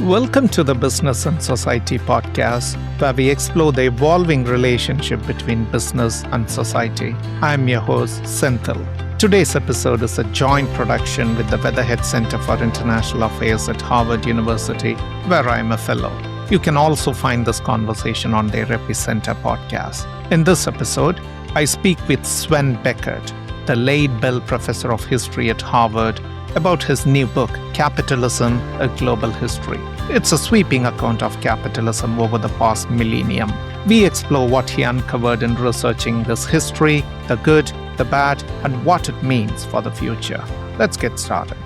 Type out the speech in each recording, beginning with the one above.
Welcome to the Business and Society podcast, where we explore the evolving relationship between business and society. I'm your host, Senthil. Today's episode is a joint production with the Weatherhead Center for International Affairs at Harvard University, where I'm a fellow. You can also find this conversation on their Epicenter podcast. In this episode, I speak with Sven Beckert, the late Bell Professor of History at Harvard, about his new book, Capitalism, A Global History. It's a sweeping account of capitalism over the past millennium. We explore what he uncovered in researching this history, the good, the bad, and what it means for the future. Let's get started.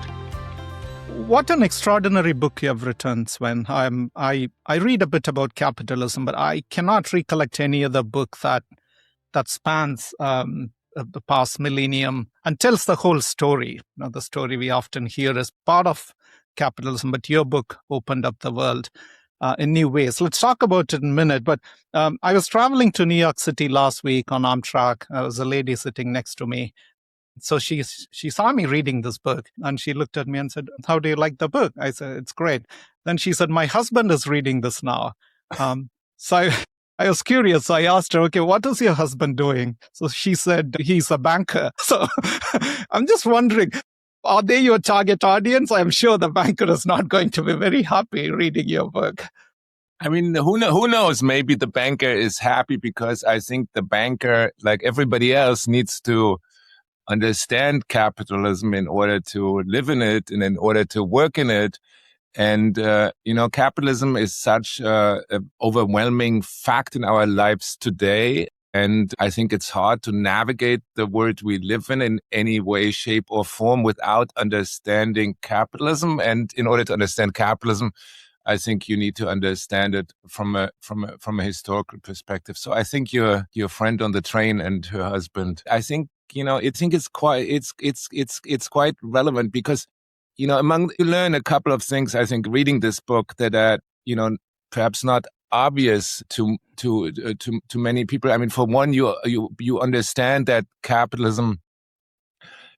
What an extraordinary book you have written, Sven. I read a bit about capitalism, but I cannot recollect any other book that spans the past millennium and tells the whole story. The story we often hear is part of capitalism, but your book opened up the world in new ways. Let's talk about it in a minute. But I was traveling to New York City last week on Amtrak. There was a lady sitting next to me. So she saw me reading this book and she looked at me and said, "How do you like the book?" I said, "It's great." Then she said, "My husband is reading this now." So I was curious. I asked her, "Okay, what is your husband doing?" So she said, "He's a banker." So I'm just wondering, are they your target audience? I'm sure the banker is not going to be very happy reading your book. I mean, who knows? Maybe the banker is happy because I think the banker, like everybody else, needs to understand capitalism in order to live in it and in order to work in it. And, capitalism is such an overwhelming fact in our lives today. And I think it's hard to navigate the world we live in any way, shape, or form without understanding capitalism. And in order to understand capitalism, I think you need to understand it from a historical perspective. So I think your friend on the train and her husband, I think it's quite relevant because you learn a couple of things, I think, reading this book that are, perhaps not obvious to many people. I mean, for one, you understand that capitalism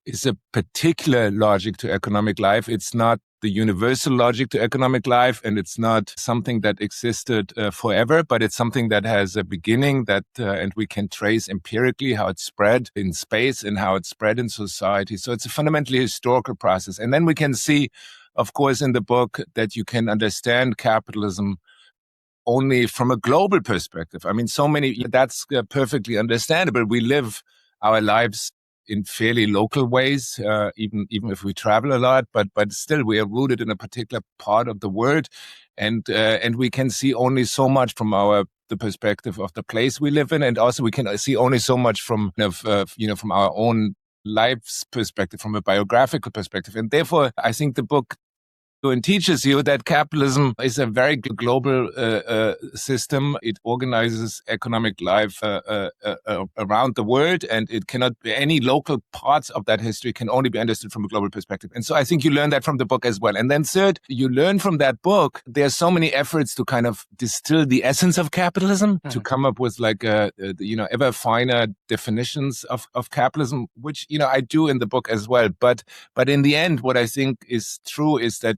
is a particular logic to economic life. It's not the universal logic to economic life, and it's not something that existed forever, but it's something that has a beginning and we can trace empirically how it spread in space and how it spread in society. So it's a fundamentally historical process. And then we can see, of course, in the book that you can understand capitalism only from a global perspective. I mean, that's perfectly understandable. We live our lives in fairly local ways, even if we travel a lot, but still we are rooted in a particular part of the world, and we can see only so much from the perspective of the place we live in, and also we can see only so much from from our own life's perspective, from a biographical perspective, and therefore I think the book and teaches you that capitalism is a very global system. It organizes economic life around the world, and it cannot be any local parts of that history can only be understood from a global perspective. And so I think you learn that from the book as well. And then third, you learn from that book, there's so many efforts to kind of distill the essence of capitalism, to come up with like ever finer definitions of capitalism, which I do in the book as well. But in the end, what I think is true is that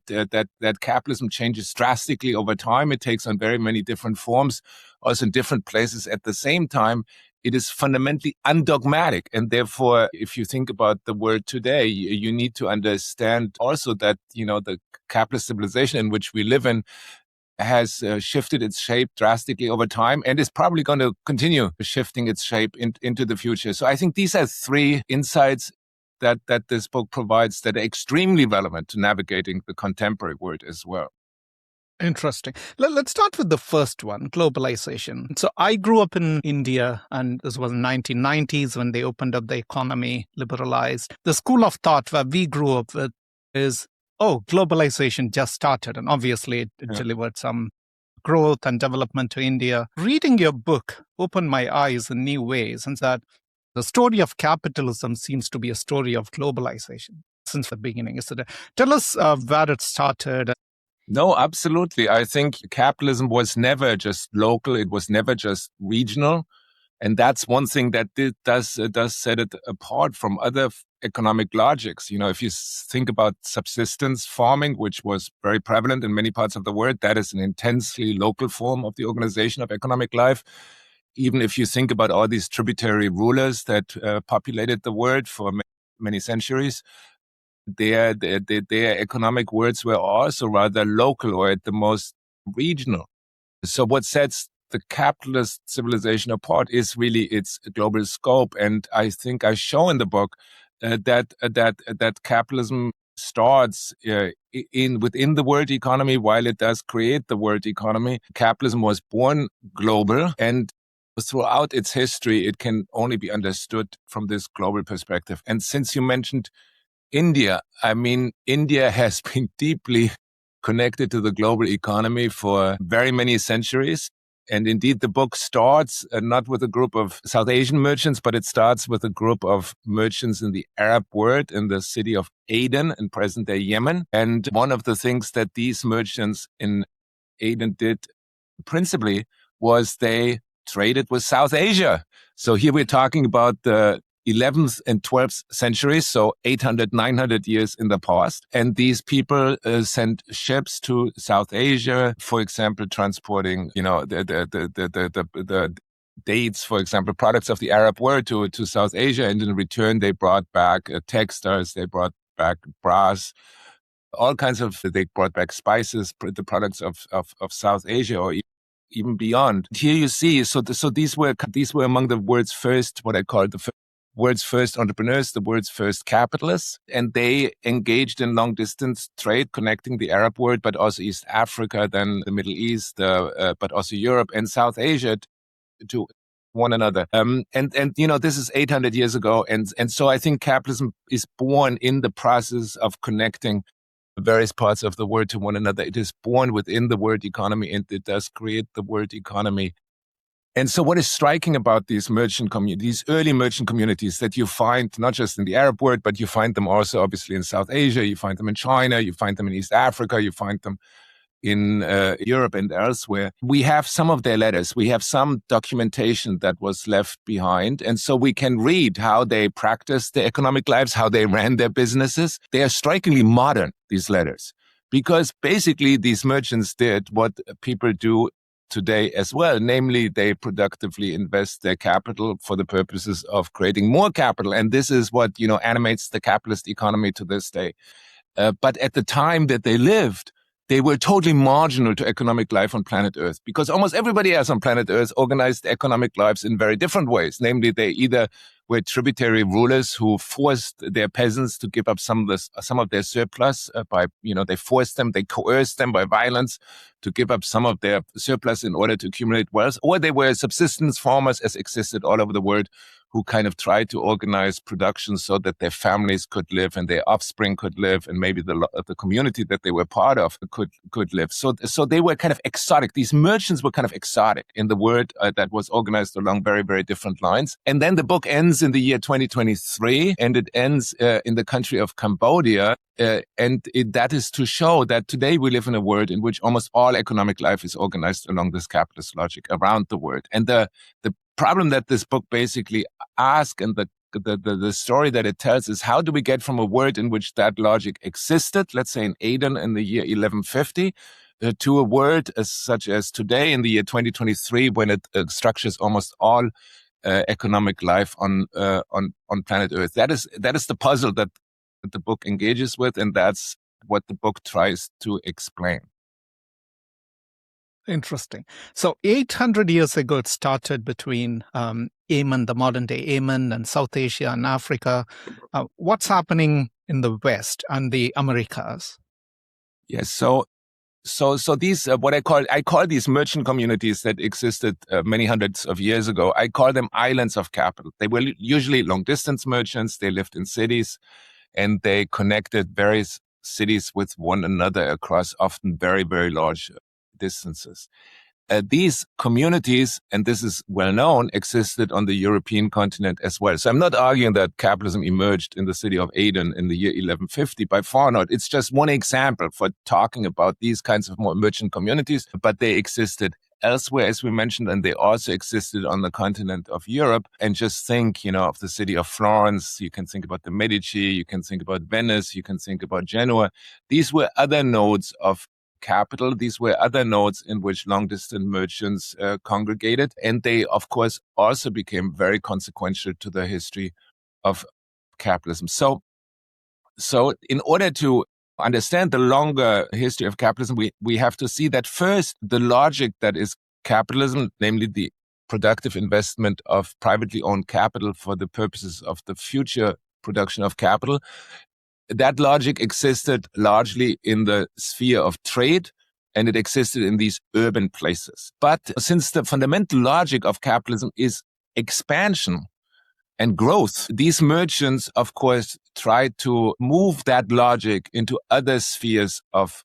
capitalism changes drastically over time. It takes on very many different forms, also in different places at the same time. It is fundamentally undogmatic. And therefore, if you think about the world today, you need to understand also that, the capitalist civilization in which we live in has shifted its shape drastically over time and is probably going to continue shifting its shape into the future. So I think these are three insights that this book provides that are extremely relevant to navigating the contemporary world as well. Interesting. Let's start with the first one, globalization. So I grew up in India, and this was 1990s when they opened up the economy, liberalized. The school of thought where we grew up with is, globalization just started. And obviously it delivered some growth and development to India. Reading your book opened my eyes in new ways, and that the story of capitalism seems to be a story of globalization since the beginning. Tell us where it started. No, absolutely. I think capitalism was never just local. It was never just regional. And that's one thing that does set it apart from other economic logics. If you think about subsistence farming, which was very prevalent in many parts of the world, that is an intensely local form of the organization of economic life. Even if you think about all these tributary rulers that populated the world for many centuries, their economic words were also rather local or at the most regional. So what sets the capitalist civilization apart is really its global scope. And I think I show in the book that capitalism starts within the world economy while it does create the world economy. Capitalism was born global, and throughout its history, it can only be understood from this global perspective. And since you mentioned India, I mean, India has been deeply connected to the global economy for very many centuries. And indeed, the book starts not with a group of South Asian merchants, but it starts with a group of merchants in the Arab world in the city of Aden in present-day Yemen. And one of the things that these merchants in Aden did principally was they traded with South Asia. So here we're talking about the 11th and 12th centuries, so 800, 900 years in the past. And these people sent ships to South Asia, for example, transporting, the dates, for example, products of the Arab world to South Asia. And in return, they brought back textiles, they brought back brass, all kinds of, they brought back spices, the products of South Asia or even beyond. Here you see, so these were among the world's first, what I call the world's first entrepreneurs, the world's first capitalists, and they engaged in long-distance trade, connecting the Arab world, but also East Africa, then the Middle East, but also Europe and South Asia to one another. And this is 800 years ago, and so I think capitalism is born in the process of connecting various parts of the world to one another. It is born within the world economy, and it does create the world economy. And so what is striking about these early merchant communities that you find not just in the Arab world, but you find them also obviously in South Asia, you find them in China, you find them in East Africa, you find them in Europe and elsewhere. We have some of their letters. We have some documentation that was left behind. And so we can read how they practiced their economic lives, how they ran their businesses. They are strikingly modern, these letters, because basically these merchants did what people do today as well. Namely, they productively invest their capital for the purposes of creating more capital. And this is what, animates the capitalist economy to this day. But at the time that they lived, they were totally marginal to economic life on planet Earth, because almost everybody else on planet Earth organized economic lives in very different ways. Namely, they either were tributary rulers who forced their peasants to give up some of their surplus they forced them, they coerced them by violence to give up some of their surplus in order to accumulate wealth, or they were subsistence farmers, as existed all over the world, who kind of tried to organize production so that their families could live and their offspring could live, and maybe the community that they were part of could live. So they were kind of exotic. These merchants were kind of exotic in the world that was organized along very, very different lines. And then the book ends in the year 2023, and it ends in the country of Cambodia. That is to show that today we live in a world in which almost all economic life is organized along this capitalist logic around the world. And the problem that this book basically asks, and the story that it tells, is how do we get from a world in which that logic existed, let's say in Aden in the year 1150, to a world such as today in the year 2023, when it structures almost all economic life on planet Earth. That is the puzzle that the book engages with, and that's what the book tries to explain. Interesting. So 800 years ago, it started between Yemen, the modern day Yemen, and South Asia and Africa. What's happening in the West and the Americas? Yes. So these what I call these merchant communities that existed many hundreds of years ago. I call them islands of capital. They were usually long distance merchants. They lived in cities, and they connected various cities with one another across often very, very large distances. These communities, and this is well known, existed on the European continent as well. So I'm not arguing that capitalism emerged in the city of Aden in the year 1150, by far not. It's just one example for talking about these kinds of more merchant communities, but they existed elsewhere, as we mentioned, and they also existed on the continent of Europe. And just think, of the city of Florence. You can think about the Medici, you can think about Venice, you can think about Genoa. These were other nodes of capital. These were other nodes in which long-distance merchants congregated. And they, of course, also became very consequential to the history of capitalism. So in order to understand the longer history of capitalism, we have to see that first, the logic that is capitalism, namely the productive investment of privately owned capital for the purposes of the future production of capital, that logic existed largely in the sphere of trade, and it existed in these urban places. But since the fundamental logic of capitalism is expansion and growth, these merchants, of course, try to move that logic into other spheres of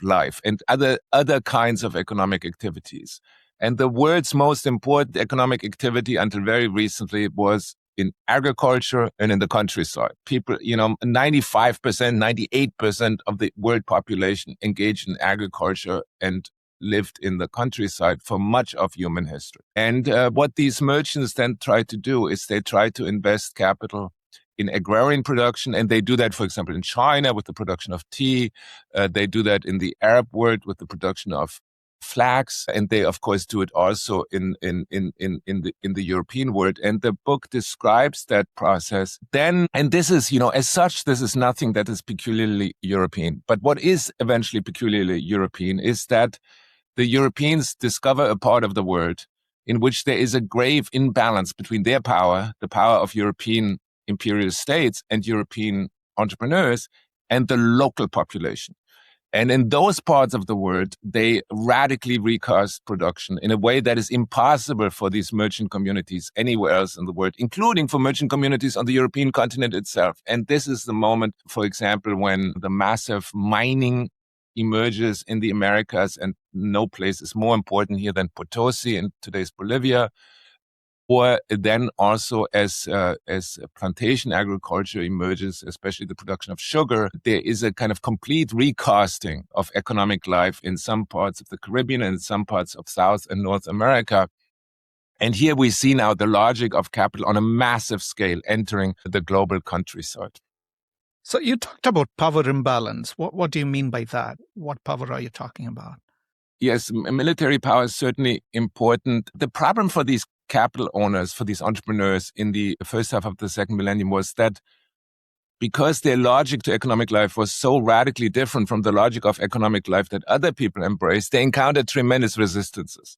life and other kinds of economic activities. And the world's most important economic activity until very recently was in agriculture and in the countryside. People, 95%, 98% of the world population engaged in agriculture and lived in the countryside for much of human history. And what these merchants then try to do is they try to invest capital in agrarian production. And they do that, for example, in China with the production of tea. They do that in the Arab world with the production of flax. And they, of course, do it also in the European world. And the book describes that process. Then, and this is, as such, this is nothing that is peculiarly European. But what is eventually peculiarly European is that the Europeans discover a part of the world in which there is a grave imbalance between their power, the power of European imperial states and European entrepreneurs, and the local population. And in those parts of the world, they radically recast production in a way that is impossible for these merchant communities anywhere else in the world, including for merchant communities on the European continent itself. And this is the moment, for example, when the massive mining emerges in the Americas, and no place is more important here than Potosi in today's Bolivia, or then also as plantation agriculture emerges, especially the production of sugar, there is a kind of complete recasting of economic life in some parts of the Caribbean and in some parts of South and North America. And here we see now the logic of capital on a massive scale entering the global countryside. So you talked about power imbalance. What do you mean by that? What power are you talking about? Yes, military power is certainly important. The problem for these capital owners, for these entrepreneurs in the first half of the second millennium was that because their logic to economic life was so radically different from the logic of economic life that other people embraced, they encountered tremendous resistances.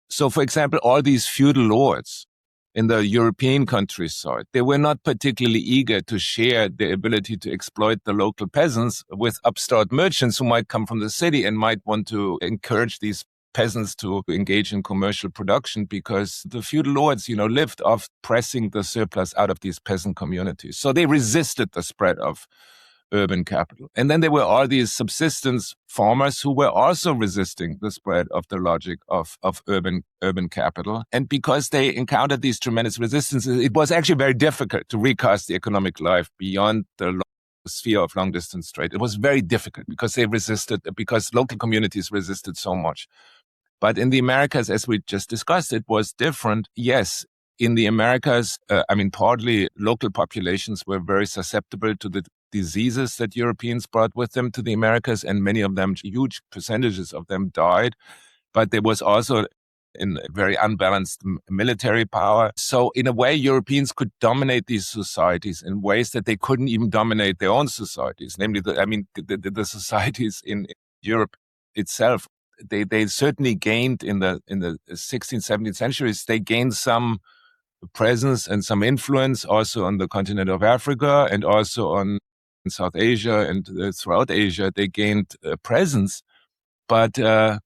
So, for example, all these feudal lords in the European countryside, they were not particularly eager to share their ability to exploit the local peasants with upstart merchants who might come from the city and might want to encourage these peasants to engage in commercial production, because the feudal lords, lived off pressing the surplus out of these peasant communities. So they resisted the spread of urban capital. And then there were all these subsistence farmers who were also resisting the spread of the logic of urban capital. And because they encountered these tremendous resistances, it was actually very difficult to recast the economic life beyond the sphere of long-distance trade. It was very difficult because local communities resisted so much. But in the Americas, as we just discussed, it was different. Yes, in the Americas, partly local populations were very susceptible to the diseases that Europeans brought with them to the Americas, and many of them, huge percentages of them, died. But there was also a very unbalanced military power. So in a way, Europeans could dominate these societies in ways that they couldn't even dominate their own societies. Namely, the societies in Europe itself, they certainly gained in the 16th, 17th centuries, they gained some presence and some influence also on the continent of Africa and also on South Asia and throughout Asia. They gained presence, but they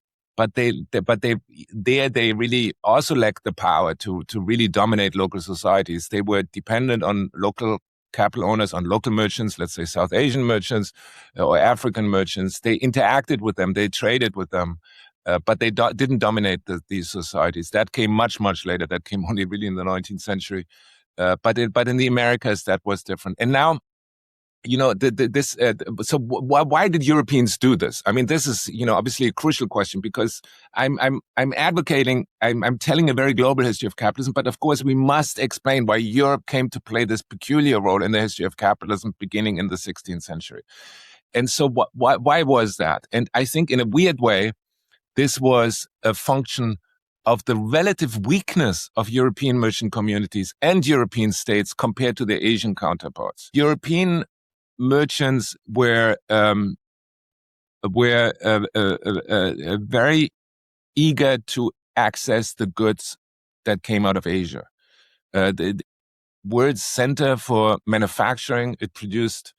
really also lacked the power to really dominate local societies. They were dependent on local capital owners, on local merchants, let's say South Asian merchants or African merchants. They interacted with them, they traded with them, but they didn't dominate these societies. That came much, much later. That came only really in the 19th century. But in the Americas, that was different. And now why did Europeans do this? I mean, this is, obviously a crucial question, because I'm advocating, I'm telling a very global history of capitalism, but of course we must explain why Europe came to play this peculiar role in the history of capitalism beginning in the 16th century. And so why was that? And I think in a weird way, this was a function of the relative weakness of European merchant communities and European states compared to their Asian counterparts. European merchants were very eager to access the goods that came out of Asia. The world center for manufacturing, it produced,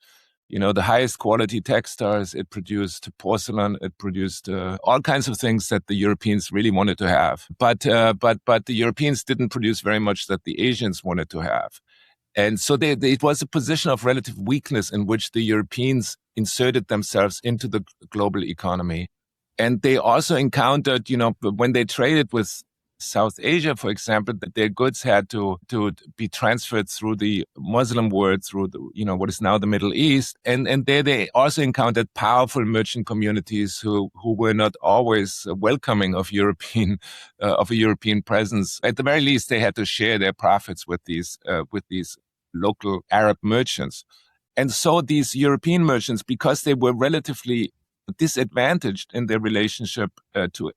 the highest quality textiles, it produced porcelain, it produced all kinds of things that the Europeans really wanted to have. But the Europeans didn't produce very much that the Asians wanted to have. And so it was a position of relative weakness in which the Europeans inserted themselves into the global economy. And they also encountered, when they traded with South Asia, for example, that their goods had to be transferred through the Muslim world, through the, what is now the Middle East. And there they also encountered powerful merchant communities who were not always welcoming of of a European presence. At the very least, they had to share their profits with these local Arab merchants. And so these European merchants, because they were relatively disadvantaged in their relationship to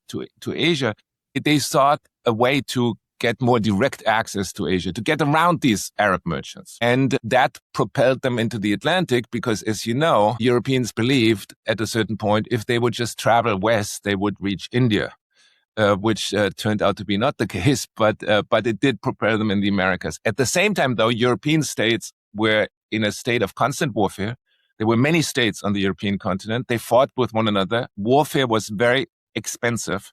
Asia, they sought a way to get more direct access to Asia, to get around these Arab merchants. And that propelled them into the Atlantic because, as you know, Europeans believed at a certain point, if they would just travel west, they would reach India. Which turned out to be not the case, but it did propel them in the Americas. At the same time, though, European states were in a state of constant warfare. There were many states on the European continent. They fought with one another. Warfare was very expensive.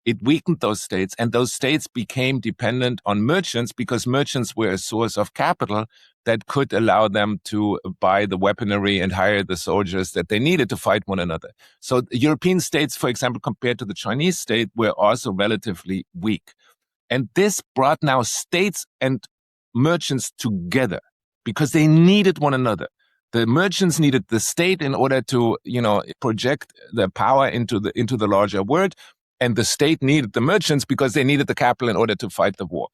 It weakened those states, and those states became dependent on merchants because merchants were a source of capital that could allow them to buy the weaponry and hire the soldiers that they needed to fight one another. So European states, for example, compared to the Chinese state, were also relatively weak. And this brought now states and merchants together because they needed one another. The merchants needed the state in order to, project their power into the larger world. And the state needed the merchants because they needed the capital in order to fight the war.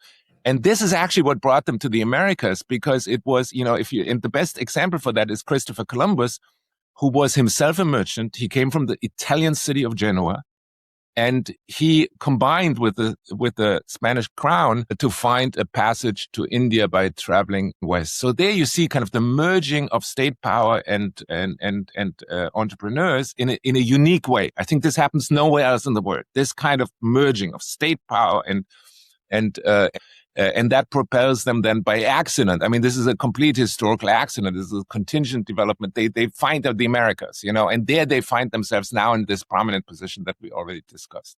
And this is actually what brought them to the Americas, because it was, and the best example for that is Christopher Columbus, who was himself a merchant. He came from the Italian city of Genoa, and he combined with the Spanish crown to find a passage to India by traveling west. So there you see kind of the merging of state power and entrepreneurs in a unique way. I think this happens nowhere else in the world. This kind of merging of state power and that propels them then by accident. I mean, this is a complete historical accident. This is a contingent development. They find out the Americas, and there they find themselves now in this prominent position that we already discussed.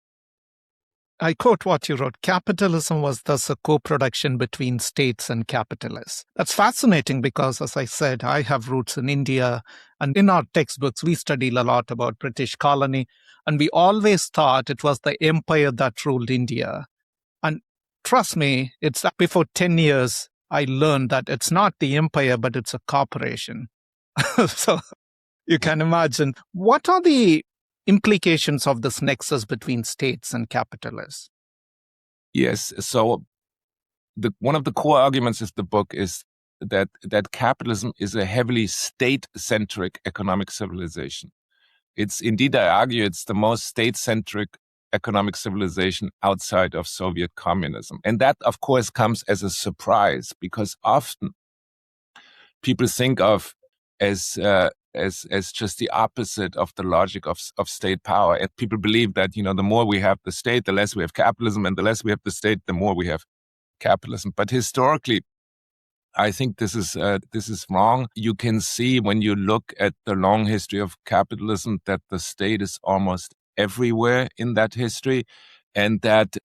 I quote what you wrote: capitalism was thus a co-production between states and capitalists. That's fascinating because, as I said, I have roots in India, and in our textbooks, we studied a lot about British colony, and we always thought it was the empire that ruled India. And trust me, it's before 10 years, I learned that it's not the empire, but it's a corporation. So you can imagine, what are the implications of this nexus between states and capitalists? Yes. So one of the core arguments of the book is that capitalism is a heavily state-centric economic civilization. It's indeed, I argue, it's the most state-centric economic civilization outside of Soviet communism. And that, of course, comes as a surprise because often people think of as just the opposite of the logic of state power. And people believe that, the more we have the state, the less we have capitalism, and the less we have the state, the more we have capitalism. But historically, I think this is wrong. You can see when you look at the long history of capitalism that the state is almost everywhere in that history, and that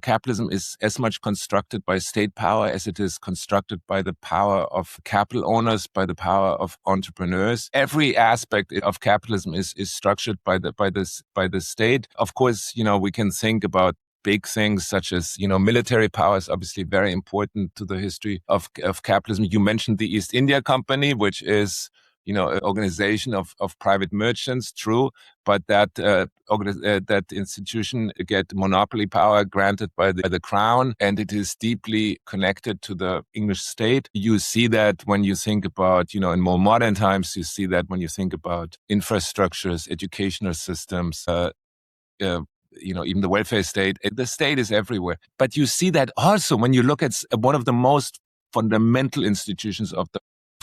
capitalism is as much constructed by state power as it is constructed by the power of capital owners, by the power of entrepreneurs. Every aspect of capitalism is structured by the state. Of course, we can think about big things such as, military power is obviously very important to the history of capitalism. You mentioned the East India Company, which is, an organization of private merchants, true, but that that institution get monopoly power granted by the crown, and it is deeply connected to the English state. You see that when you think about, in more modern times, you see that when you think about infrastructures, educational systems, even the welfare state. The state is everywhere. But you see that also when you look at one of the most fundamental institutions of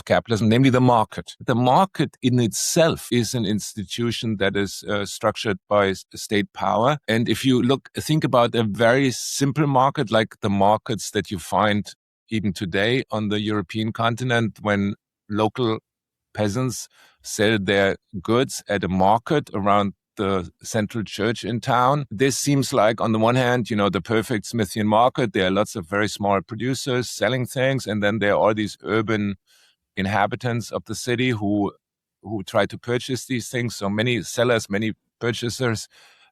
capitalism, namely the market. The market in itself is an institution that is structured by state power. And if you think about a very simple market, like the markets that you find even today on the European continent, when local peasants sell their goods at a market around the central church in town. This seems like, on the one hand, the perfect Smithian market. There are lots of very small producers selling things, and then there are all these urban inhabitants of the city who try to purchase these things. So many sellers, many purchasers,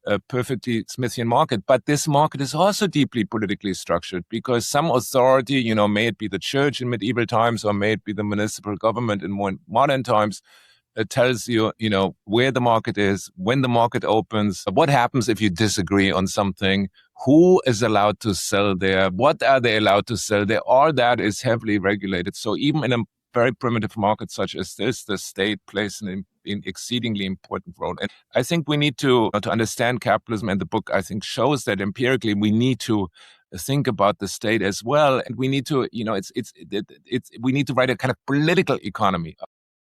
a perfectly Smithian market. But this market is also deeply politically structured, because some authority, may it be the church in medieval times or may it be the municipal government in more modern times, tells you, where the market is, when the market opens, what happens if you disagree on something, who is allowed to sell there, what are they allowed to sell there. All that is heavily regulated. So even in a very primitive market such as this, the state plays an exceedingly important role. And I think we need to understand capitalism, and the book, I think, shows that empirically we need to think about the state as well. And we need to, we need to write a kind of political economy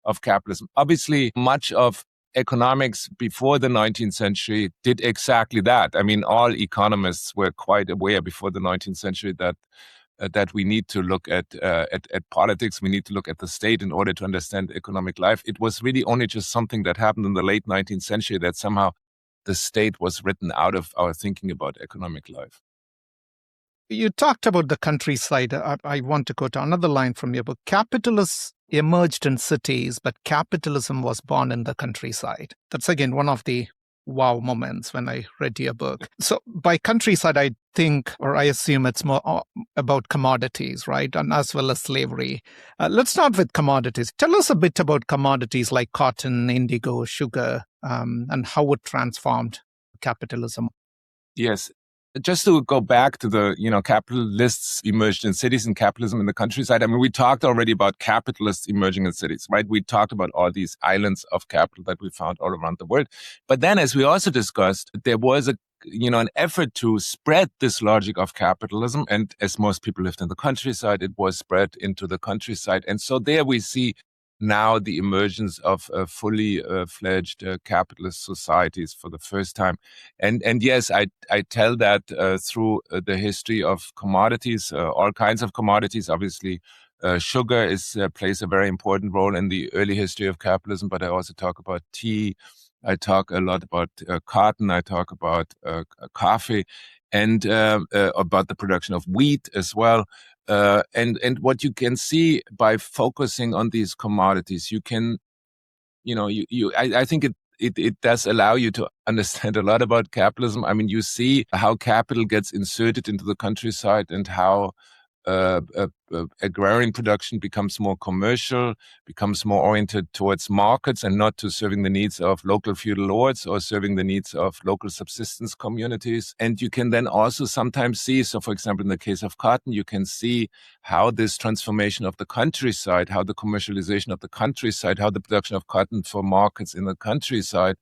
of capitalism. Obviously, much of economics before the 19th century did exactly that. I mean, all economists were quite aware before the 19th century that we need to look at politics, we need to look at the state in order to understand economic life. It was really only just something that happened in the late 19th century that somehow the state was written out of our thinking about economic life. You talked about the countryside. I want to quote another line from your book. Capitalists emerged in cities, but capitalism was born in the countryside. That's, again, one of the wow moments when I read your book. So by countryside, I think, or I assume it's more about commodities, right? And as well as slavery. Let's start with commodities. Tell us a bit about commodities like cotton, indigo, sugar, and how it transformed capitalism. Yes. Just to go back to the, capitalists emerged in cities and capitalism in the countryside. I mean, we talked already about capitalists emerging in cities, right? We talked about all these islands of capital that we found all around the world. But then, as we also discussed, there was an effort to spread this logic of capitalism. And as most people lived in the countryside, it was spread into the countryside. And so there we see now the emergence of fully fledged capitalist societies for the first time. And yes, I tell that through the history of commodities, all kinds of commodities. Obviously, sugar plays a very important role in the early history of capitalism, but I also talk about tea. I talk a lot about cotton. I talk about coffee, and about the production of wheat as well. And what you can see by focusing on these commodities, you can, I think it does allow you to understand a lot about capitalism. I mean, you see how capital gets inserted into the countryside and how agrarian production becomes more commercial, becomes more oriented towards markets and not to serving the needs of local feudal lords or serving the needs of local subsistence communities. And you can then also sometimes see, so for example, in the case of cotton, you can see how this transformation of the countryside, how the commercialization of the countryside, how the production of cotton for markets in the countryside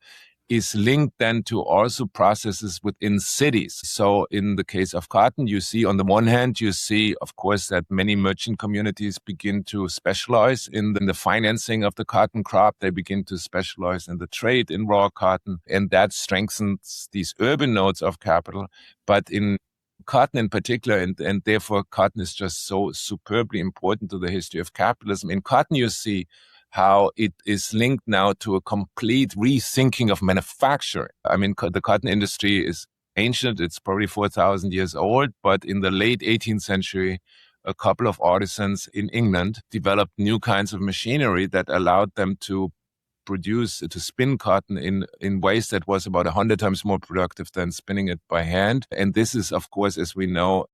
is linked then to also processes within cities. So in the case of cotton, you see, on the one hand, you see, of course, that many merchant communities begin to specialize in the financing of the cotton crop. They begin to specialize in the trade in raw cotton, and that strengthens these urban nodes of capital. But in cotton in particular, and therefore cotton is just so superbly important to the history of capitalism. In cotton, you see how it is linked now to a complete rethinking of manufacturing. I mean, the cotton industry is ancient. It's probably 4,000 years old. But in the late 18th century, a couple of artisans in England developed new kinds of machinery that allowed them to to spin cotton in ways that was about 100 times more productive than spinning it by hand. And this is, of course, as we know,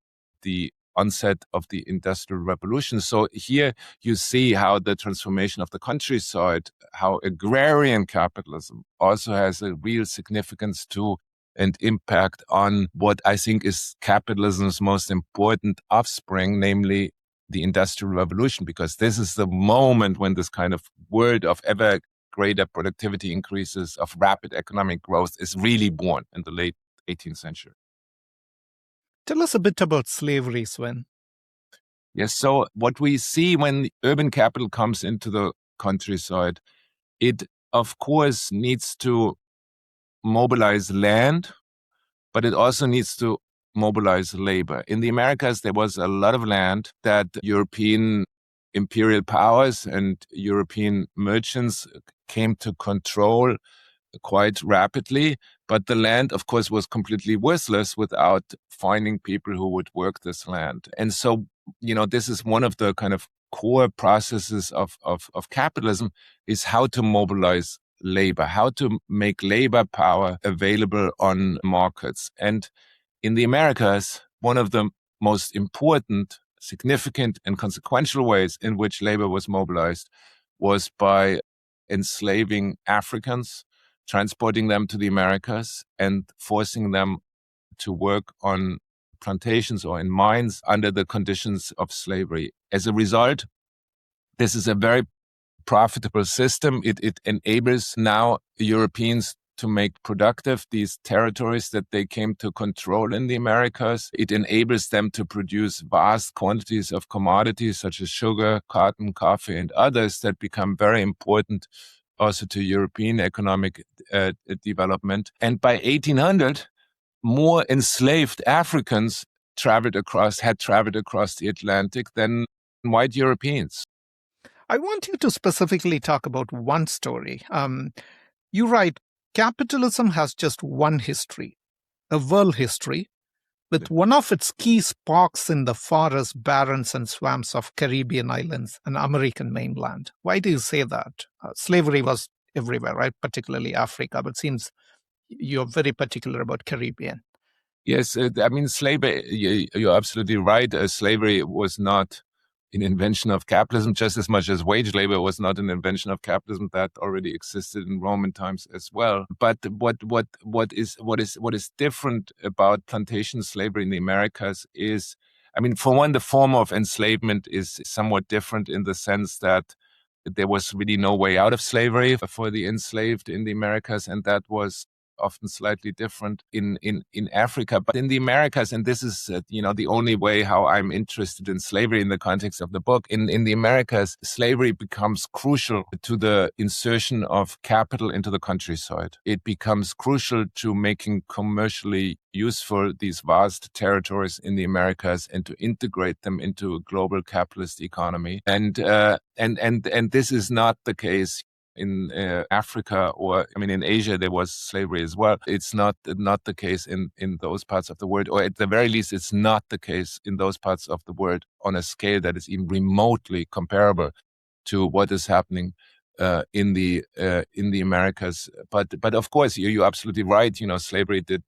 the onset of the Industrial Revolution. So here you see how the transformation of the countryside, how agrarian capitalism also has a real significance to and impact on what I think is capitalism's most important offspring, namely the Industrial Revolution, because this is the moment when this kind of world of ever greater productivity increases, of rapid economic growth is really born in the late 18th century. Tell us a bit about slavery, Sven. Yes, so what we see when urban capital comes into the countryside, it of course needs to mobilize land, but it also needs to mobilize labor. In the Americas, there was a lot of land that European imperial powers and European merchants came to control quite rapidly. But the land, of course, was completely worthless without finding people who would work this land. And so, this is one of the kind of core processes of capitalism, is how to mobilize labor, how to make labor power available on markets. And in the Americas, one of the most important, significant, and consequential ways in which labor was mobilized was by enslaving Africans, transporting them to the Americas, and forcing them to work on plantations or in mines under the conditions of slavery. As a result, this is a very profitable system. It enables now Europeans to make productive these territories that they came to control in the Americas. It enables them to produce vast quantities of commodities such as sugar, cotton, coffee, and others that become very important also to European economic development. And by 1800, more enslaved Africans had traveled across the Atlantic than white Europeans. I want you to specifically talk about one story. You write, capitalism has just one history, a world history, with one of its key sparks in the forests, barrens, and swamps of Caribbean islands and American mainland. Why do you say that? Slavery was everywhere, right? Particularly Africa, but it seems you're very particular about Caribbean. Yes, slavery, you're absolutely right. Slavery was not an invention of capitalism, just as much as wage labor was not an invention of capitalism. That already existed in Roman times as well. But what is different about plantation slavery in the Americas is, for one, the form of enslavement is somewhat different in the sense that there was really no way out of slavery for the enslaved in the Americas, and that was often slightly different in Africa. But in the Americas, and this is the only way how I'm interested in slavery in the context of the book, in the Americas, slavery becomes crucial to the insertion of capital into the countryside. It becomes crucial to making commercially useful these vast territories in the Americas and to integrate them into a global capitalist economy. And this is not the case in Africa, or in Asia. There was slavery as well. It's not the case in those parts of the world, or at the very least, it's not the case in those parts of the world on a scale that is even remotely comparable to what is happening in the Americas. But of course, you're absolutely right. Slavery did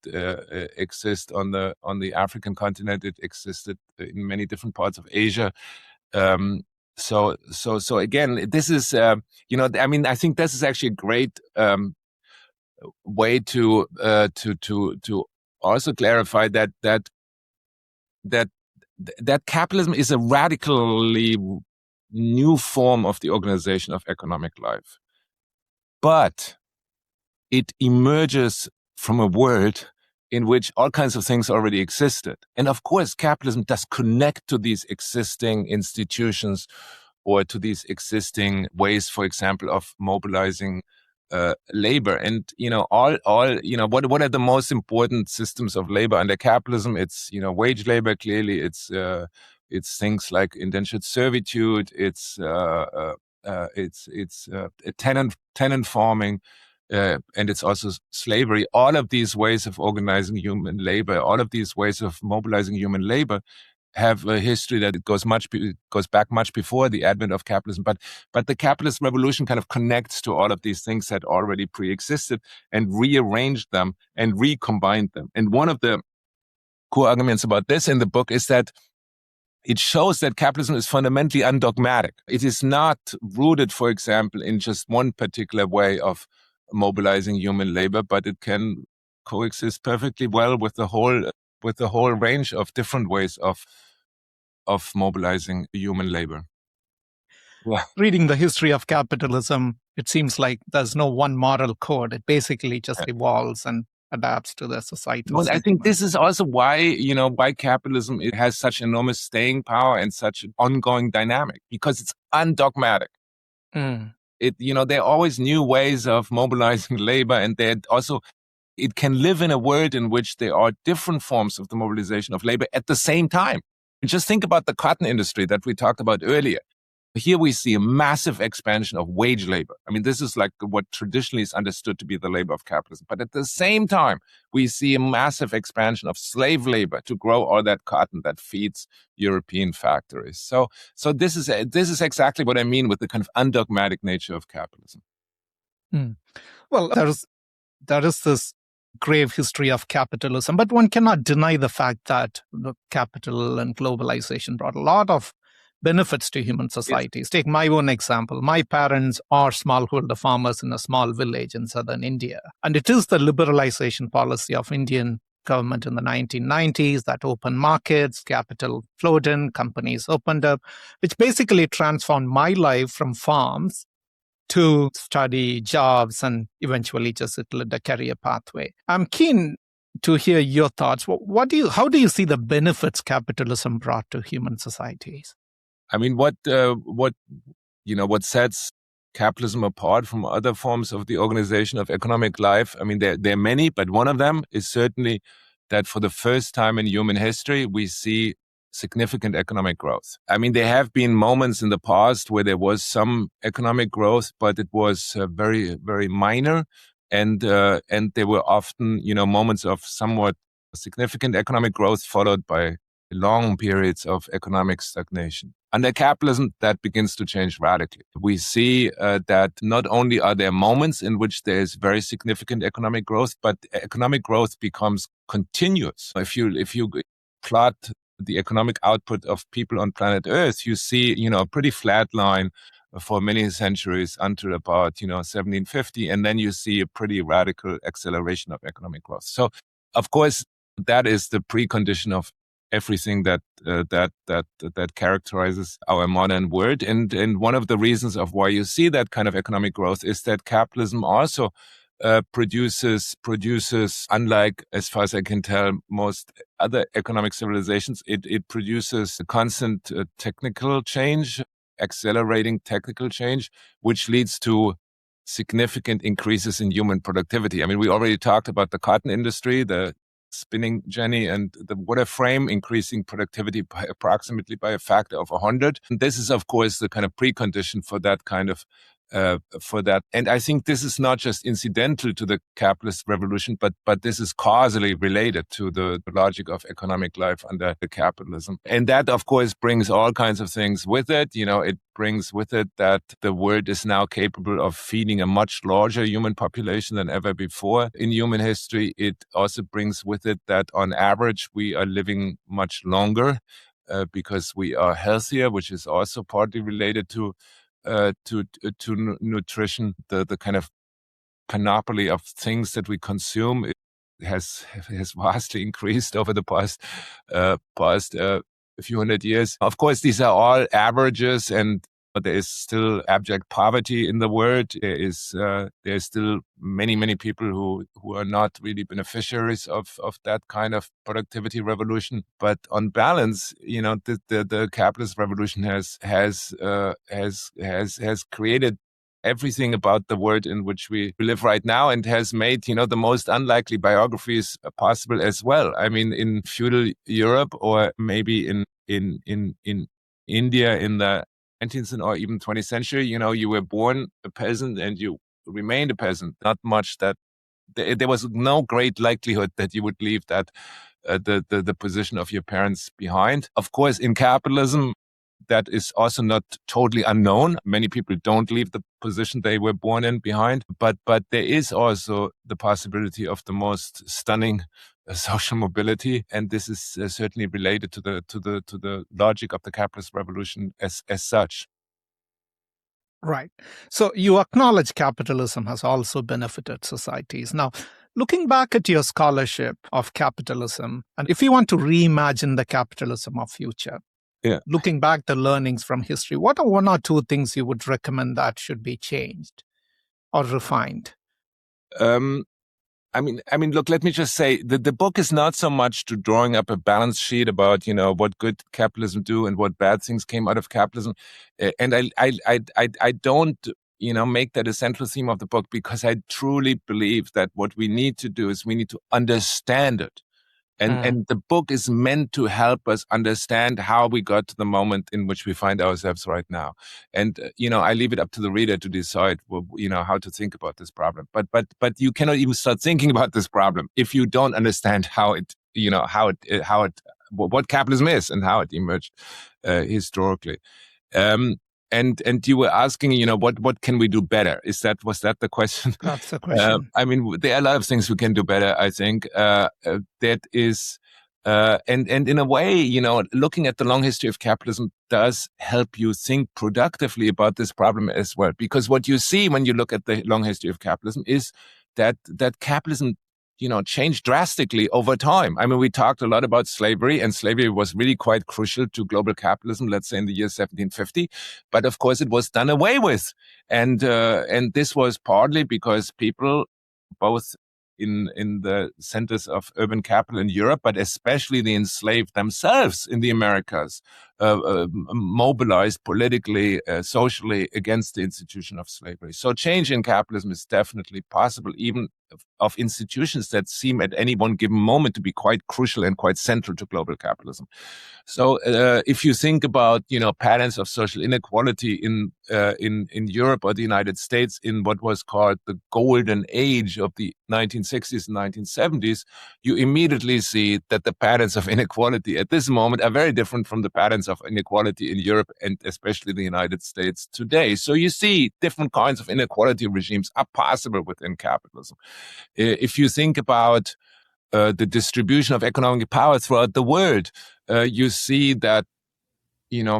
exist on the African continent. It existed in many different parts of Asia. So again, this is, I think this is actually a great way to also clarify that capitalism is a radically new form of the organization of economic life, but it emerges from a world in which all kinds of things already existed. And of course, capitalism does connect to these existing institutions or to these existing ways, for example, of mobilizing labor. And, what are the most important systems of labor under capitalism? It's, wage labor, clearly. It's things like indentured servitude. It's tenant farming. And it's also slavery. All of these ways of organizing human labor, all of these ways of mobilizing human labor have a history that it goes back much before the advent of capitalism. But the capitalist revolution kind of connects to all of these things that already pre-existed and rearranged them and recombined them. And one of the core arguments about this in the book is that it shows that capitalism is fundamentally undogmatic. It is not rooted, for example, in just one particular way of mobilizing human labor, but it can coexist perfectly well with the whole range of different ways of mobilizing human labor. Yeah. Reading the history of capitalism, it seems like there's no one moral code. It basically just evolves and adapts to the societal Well, I think sentiment. this is also why capitalism it has such enormous staying power and such an ongoing dynamic, because it's undogmatic. Mm. There are always new ways of mobilizing labor, and it can live in a world in which there are different forms of the mobilization of labor at the same time. Just think about the cotton industry that we talked about earlier. Here we see a massive expansion of wage labor. I mean, this is like what traditionally is understood to be the labor of capitalism. But at the same time, we see a massive expansion of slave labor to grow all that cotton that feeds European factories. So this is exactly what I mean with the kind of undogmatic nature of capitalism. Mm. Well, there is this grave history of capitalism, but one cannot deny the fact that the capital and globalization brought a lot of benefits to human societies. Take my own example. My parents are smallholder farmers in a small village in southern India. And it is the liberalization policy of Indian government in the 1990s that opened markets, capital flowed in, companies opened up, which basically transformed my life from farms to study, jobs, and eventually just it led a career pathway. I'm keen to hear your thoughts. How do you see the benefits capitalism brought to human societies? I mean, what sets capitalism apart from other forms of the organization of economic life? I mean, there are many, but one of them is certainly that for the first time in human history, we see significant economic growth. I mean, there have been moments in the past where there was some economic growth, but it was very, very minor. And there were often, moments of somewhat significant economic growth followed by long periods of economic stagnation. Under capitalism, that begins to change radically. We see that not only are there moments in which there is very significant economic growth, but economic growth becomes continuous. If you plot the economic output of people on planet Earth, you see, a pretty flat line for many centuries until about, 1750, and then you see a pretty radical acceleration of economic growth. So, of course, that is the precondition of everything that characterizes our modern world, and one of the reasons of why you see that kind of economic growth is that capitalism also produces, unlike, as far as I can tell, most other economic civilizations, it produces a constant technical change, accelerating technical change, which leads to significant increases in human productivity. I mean, we already talked about the cotton industry, the spinning jenny and the water frame increasing productivity by approximately by a factor of 100. And this is, of course, the kind of precondition for that kind of for that. And I think this is not just incidental to the capitalist revolution, but this is causally related to the logic of economic life under the capitalism. And that, of course, brings all kinds of things with it. It brings with it that the world is now capable of feeding a much larger human population than ever before in human history. It also brings with it that on average, we are living much longer because we are healthier, which is also partly related to nutrition. The kind of panoply of things that we consume has vastly increased over the past few hundred years. Of course, these are all averages, and there is still abject poverty in the world. There's still many people who are not really beneficiaries of that kind of productivity revolution. But on balance, the capitalist revolution has created everything about the world in which we live right now, and has made the most unlikely biographies possible as well. I mean, in feudal Europe, or maybe in India in the 19th or even 20th century, you were born a peasant and you remained a peasant. Not much that there was no great likelihood that you would leave that the position of your parents behind. Of course, in capitalism, that is also not totally unknown. Many people don't leave the position they were born in behind, but there is also the possibility of the most stunning social mobility, and this is certainly related to the logic of the capitalist revolution as such. Right. So you acknowledge capitalism has also benefited societies. Now, looking back at your scholarship of capitalism, and if you want to reimagine the capitalism of future, Yeah. looking back the learnings from history, what are one or two things you would recommend that should be changed or refined? I mean, look, let me just say that the book is not so much to drawing up a balance sheet about, what good capitalism do and what bad things came out of capitalism. And I don't, make that a central theme of the book, because I truly believe that what we need to do is we need to understand it. And the book is meant to help us understand how we got to the moment in which we find ourselves right now. And, I leave it up to the reader to decide, how to think about this problem. But you cannot even start thinking about this problem if you don't understand what capitalism is and how it emerged historically. And you were asking, what can we do better? Was that the question? That's the question. I mean, there are a lot of things we can do better, I think. That is, and in a way, looking at the long history of capitalism does help you think productively about this problem as well. Because what you see when you look at the long history of capitalism is that capitalism changed drastically over time. I mean, we talked a lot about slavery, and slavery was really quite crucial to global capitalism, let's say in the year 1750. But of course, it was done away with. And this was partly because people, both in the centers of urban capital in Europe, but especially the enslaved themselves in the Americas, mobilized politically, socially against the institution of slavery. So change in capitalism is definitely possible, even of institutions that seem at any one given moment to be quite crucial and quite central to global capitalism. So if you think about patterns of social inequality in Europe or the United States in what was called the golden age of the 1960s and 1970s, you immediately see that the patterns of inequality at this moment are very different from the patterns of inequality in Europe and especially the United States today. So you see different kinds of inequality regimes are possible within capitalism. If you think about the distribution of economic power throughout the world, you see that,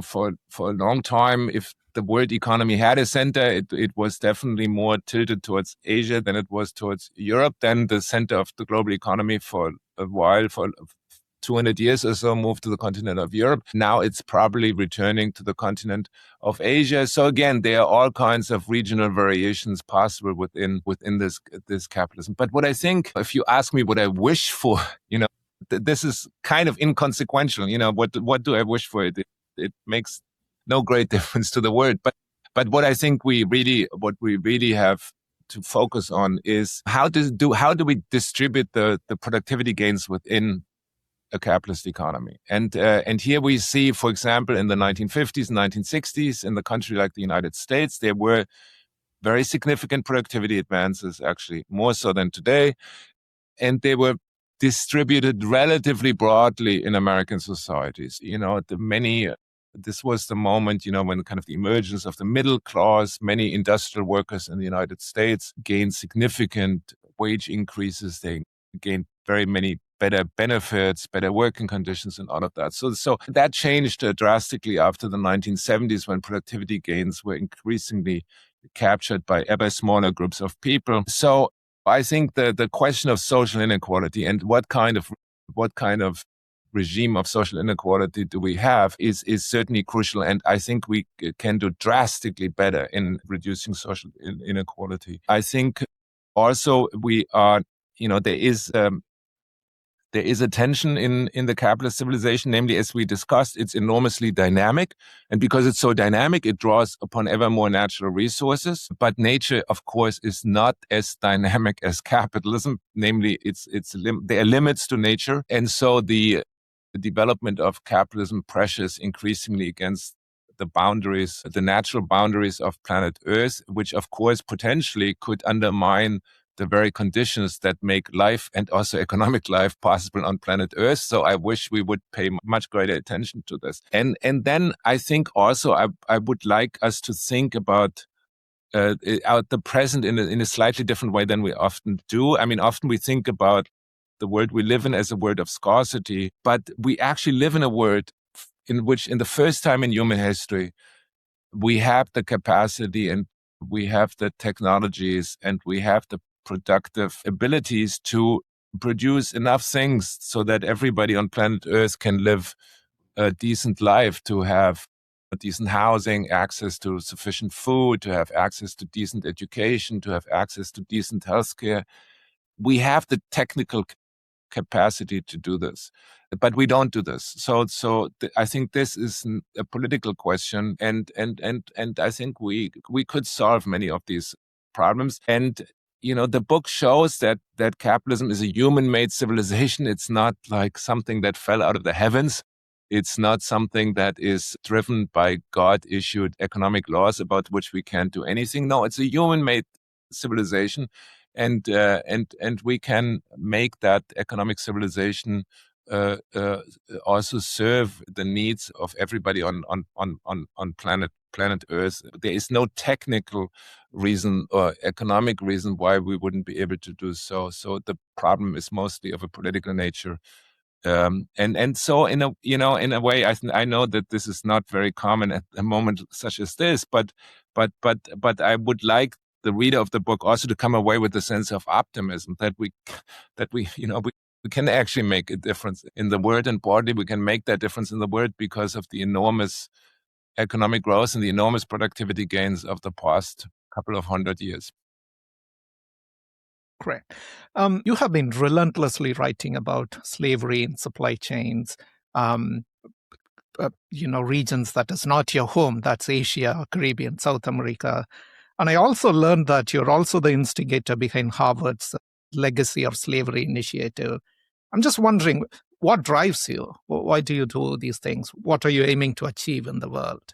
for a long time, if the world economy had a center, it was definitely more tilted towards Asia than it was towards Europe. Then the center of the global economy for a while, for 200 years or so, moved to the continent of Europe. Now it's probably returning to the continent of Asia. So again, there are all kinds of regional variations possible within this capitalism. But what I think, if you ask me what I wish for, this is kind of inconsequential. What do I wish for? It makes no great difference to the world. But what I think we really have to focus on is how do we distribute the productivity gains within a capitalist economy. And here we see, for example, in the 1950s and 1960s, in the country like the United States, there were very significant productivity advances, actually more so than today. And they were distributed relatively broadly in American societies. This was the moment, when kind of the emergence of the middle class, many industrial workers in the United States gained significant wage increases. They gained very many better benefits, better working conditions, and all of that. So that changed drastically after the 1970s, when productivity gains were increasingly captured by ever smaller groups of people. So I think the question of social inequality and what kind of regime of social inequality do we have is certainly crucial. And I think we can do drastically better in reducing social inequality. I think also we are, there is a tension in the capitalist civilization, namely, as we discussed, it's enormously dynamic. And because it's so dynamic, it draws upon ever more natural resources. But nature, of course, is not as dynamic as capitalism. Namely, there are limits to nature. And so the development of capitalism pressures increasingly against the natural boundaries of planet Earth, which, of course, potentially could undermine the very conditions that make life and also economic life possible on planet Earth. So I wish we would pay much greater attention to this. And then I think also I would like us to think about out the present in a slightly different way than we often do. I mean, often we think about the world we live in as a world of scarcity, but we actually live in a world in which, in the first time in human history, we have the capacity and we have the technologies and we have the productive abilities to produce enough things so that everybody on planet Earth can live a decent life, to have a decent housing, access to sufficient food, to have access to decent education, to have access to decent healthcare. We have the technical capacity to do this, but we don't do this. So I think this is a political question, and I think we could solve many of these problems. And the book shows that capitalism is a human-made civilization. It's not like something that fell out of the heavens. It's not something that is driven by God-issued economic laws about which we can't do anything. No, it's a human-made civilization, and we can make that economic civilization also serve the needs of everybody on planet Earth. There is no technical reason or economic reason why we wouldn't be able to do so. So the problem is mostly of a political nature. And so in a way, I know that this is not very common at a moment such as this, but I would like the reader of the book also to come away with a sense of optimism that we can actually make a difference in the world, and broadly we can make that difference in the world because of the enormous economic growth and the enormous productivity gains of the past couple of 100 years. Great. You have been relentlessly writing about slavery in supply chains, regions that is not your home. That's Asia, Caribbean, South America. And I also learned that you're also the instigator behind Harvard's Legacy of Slavery initiative. I'm just wondering, what drives you? Why do you do these things? What are you aiming to achieve in the world?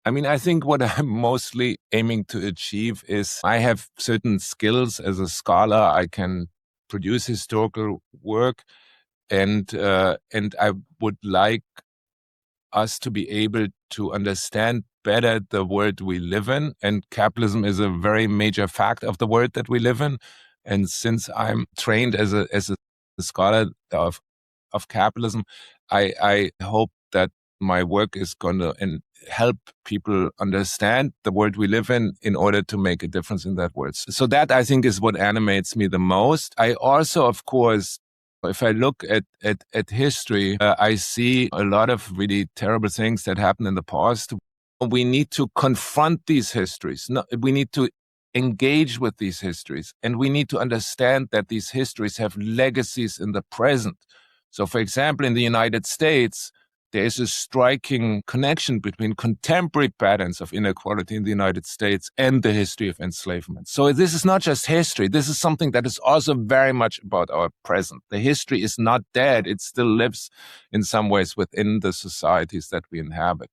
I mean, I think what I'm mostly aiming to achieve is I have certain skills as a scholar. I can produce historical work, and I would like us to be able to understand better the world we live in. And capitalism is a very major fact of the world that we live in. And since I'm trained as a scholar of capitalism, I hope that my work is going to help people understand the world we live in order to make a difference in that world. So that, I think, is what animates me the most. I also, of course, if I look at history, I see a lot of really terrible things that happened in the past. We need to confront these histories. We need to engage with these histories, and we need to understand that these histories have legacies in the present. So, for example, in the United States, there is a striking connection between contemporary patterns of inequality in the United States and the history of enslavement. So this is not just history. This is something that is also very much about our present. The history is not dead. It still lives in some ways within the societies that we inhabit.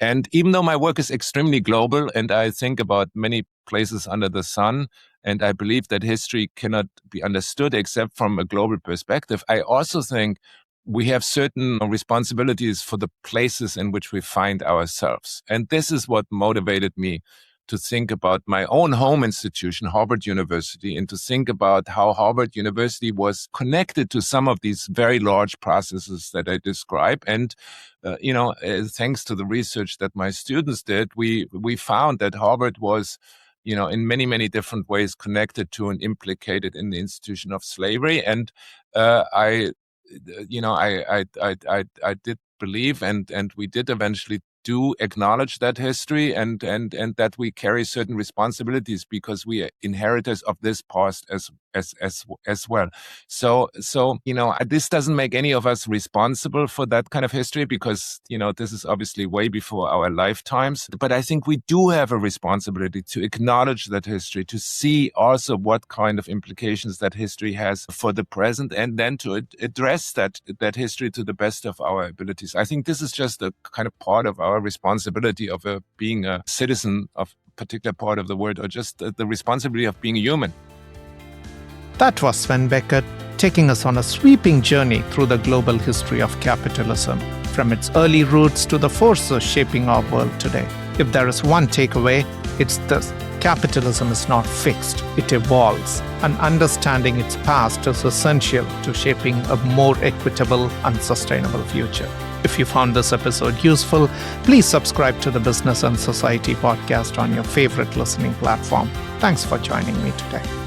And even though my work is extremely global and I think about many places under the sun, and I believe that history cannot be understood except from a global perspective, I also think we have certain responsibilities for the places in which we find ourselves. And this is what motivated me to think about my own home institution, Harvard University, and to think about how Harvard University was connected to some of these very large processes that I describe. And, thanks to the research that my students did, we found that Harvard was, in many, many different ways connected to and implicated in the institution of slavery. And I did believe, and we did eventually do acknowledge that history, and that we carry certain responsibilities because we are inheritors of this past as well. So this doesn't make any of us responsible for that kind of history because this is obviously way before our lifetimes. But I think we do have a responsibility to acknowledge that history, to see also what kind of implications that history has for the present, and then to address that history to the best of our abilities. I think this is just a kind of part of our responsibility of being a citizen of particular part of the world, or just the responsibility of being human. That was Sven Beckert taking us on a sweeping journey through the global history of capitalism, from its early roots to the forces shaping our world today. If there is one takeaway, it's this: capitalism is not fixed, it evolves, and understanding its past is essential to shaping a more equitable and sustainable future. If you found this episode useful, please subscribe to the Business and Society podcast on your favorite listening platform. Thanks for joining me today.